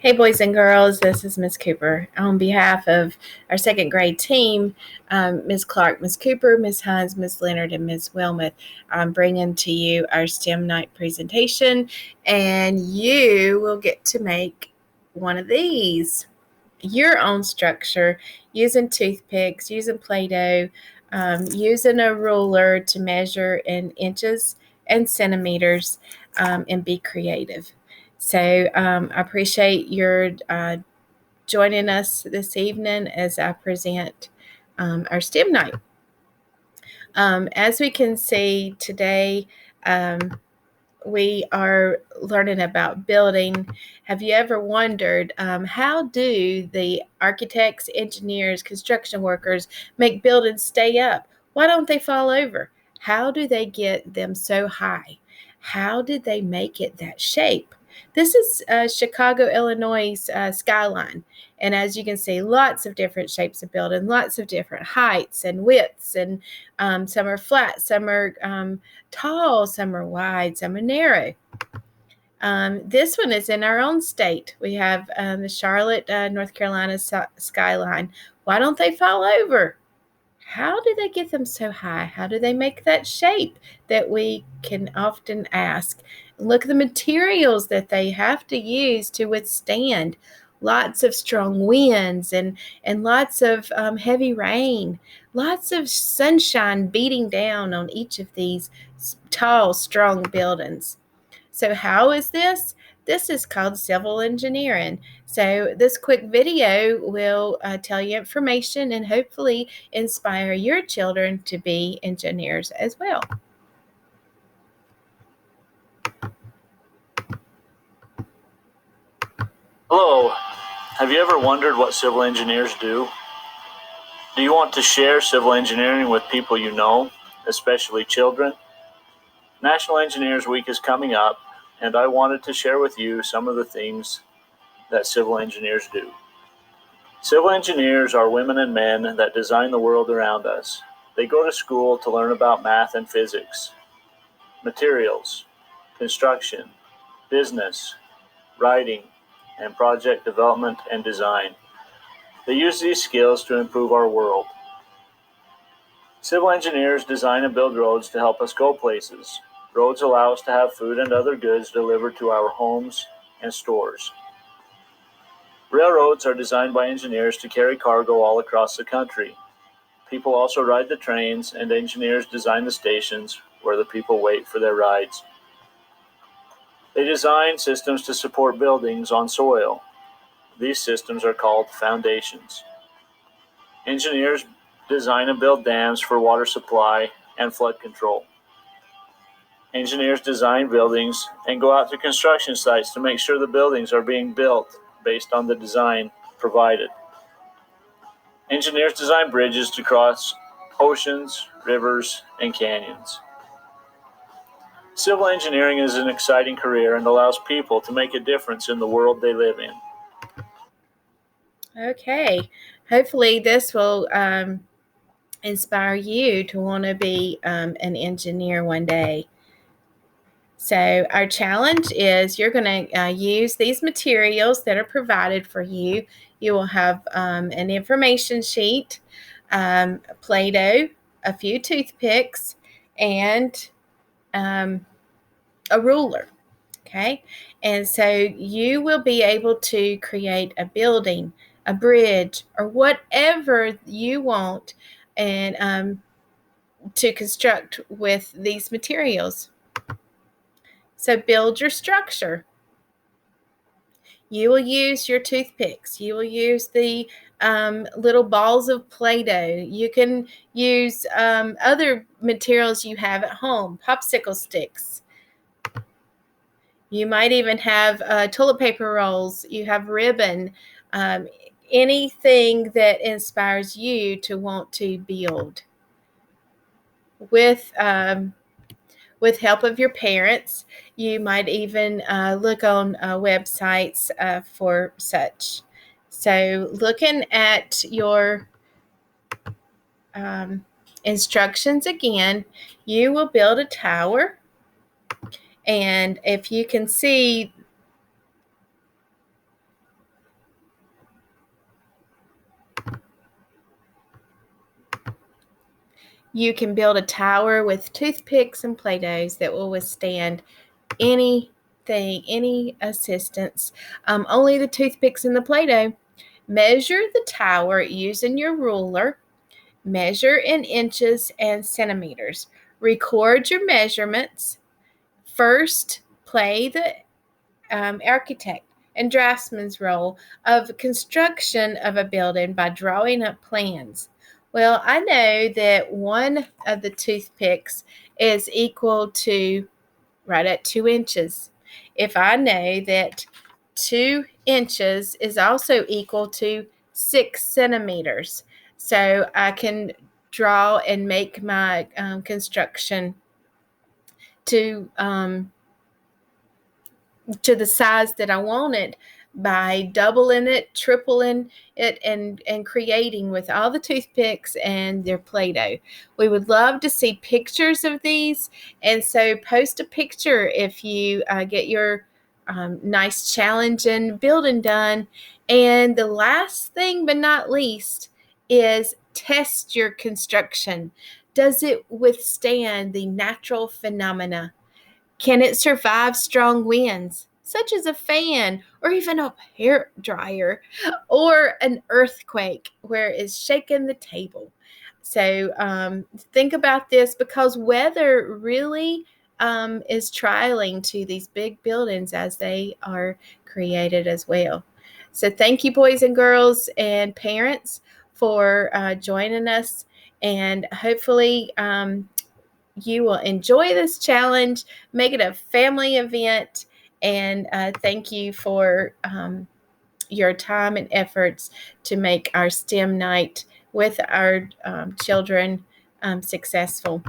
Hey, boys and girls, this is Miss Cooper. On behalf of our second grade team, Ms. Clark, Ms. Cooper, Ms. Hines, Ms. Leonard, and Ms. Wilmoth, I'm bringing to you our STEM night presentation, and you will get to make one of these. Your own structure using toothpicks, using Play-Doh, using a ruler to measure in inches and centimeters, and be creative. So I appreciate your joining us this evening as I present our STEM night. As we can see today, we are learning about building. Have you ever wondered how do the architects, engineers, construction workers make buildings stay up? Why don't they fall over? How do they get them so high? How did they make it that shape? This is Chicago, Illinois skyline. And as you can see, lots of different shapes of building, lots of different heights and widths, and some are flat, some are tall, some are wide, some are narrow. This one is in our own state. We have the Charlotte, North Carolina skyline. Why don't they fall over? How do they get them so high? How do they make that shape that we can often ask? Look at the materials that they have to use to withstand lots of strong winds and lots of heavy rain, lots of sunshine beating down on each of these tall, strong buildings. So how is this? This is called civil engineering. So this quick video will tell you information and hopefully inspire your children to be engineers as well. Hello, have you ever wondered what civil engineers do? Do you want to share civil engineering with people you know, especially children? National Engineers Week is coming up, and I wanted to share with you some of the things that civil engineers do. Civil engineers are women and men that design the world around us. They go to school to learn about math and physics, materials, construction, business, writing, and project development and design. They use these skills to improve our world. Civil engineers design and build roads to help us go places. Roads allow us to have food and other goods delivered to our homes and stores. Railroads are designed by engineers to carry cargo all across the country. People also ride the trains, and engineers design the stations where the people wait for their rides. They design systems to support buildings on soil. These systems are called foundations. Engineers design and build dams for water supply and flood control. Engineers design buildings and go out to construction sites to make sure the buildings are being built based on the design provided. Engineers design bridges to cross oceans, rivers, and canyons. Civil engineering is an exciting career and allows people to make a difference in the world they live in. Okay, hopefully this will inspire you to want to be an engineer one day. So our challenge is you're going to use these materials that are provided for you. You will have an information sheet, Play-Doh, a few toothpicks, and a ruler. Okay, and so you will be able to create a building, a bridge, or whatever you want, and to construct with these materials. So build your structure. You will use your toothpicks. You will use the little balls of Play-Doh. You can use other materials you have at home, popsicle sticks. You might even have toilet paper rolls. You have ribbon, anything that inspires you to want to build. With help of your parents, you might even look on websites for such. So looking at your instructions again, you will build a tower. And if you can see, You can build a tower with toothpicks and Play-Dohs that will withstand anything, any assistance. Only the toothpicks and the Play-Doh. Measure the tower using your ruler. Measure in inches and centimeters. Record your measurements. First, play the architect and draftsman's role of construction of a building by drawing up plans. Well, I know that one of the toothpicks is equal to right at 2 inches. If I know that 2 inches is also equal to 6 centimeters, so I can draw and make my construction to the size that I want it by doubling it, tripling it, and creating with all the toothpicks and their Play-Doh. We would love to see pictures of these, and so post a picture if you get your nice challenge and building done. And the last thing but not least is test your construction. Does it withstand the natural phenomena? Can it survive strong winds, such as a fan or even a hair dryer, or an earthquake where it's shaking the table? So think about this, because weather really is trialing to these big buildings as they are created as well. So thank you, boys and girls and parents, for joining us, and hopefully you will enjoy this challenge, make it a family event, and thank you for your time and efforts to make our STEM night with our children successful.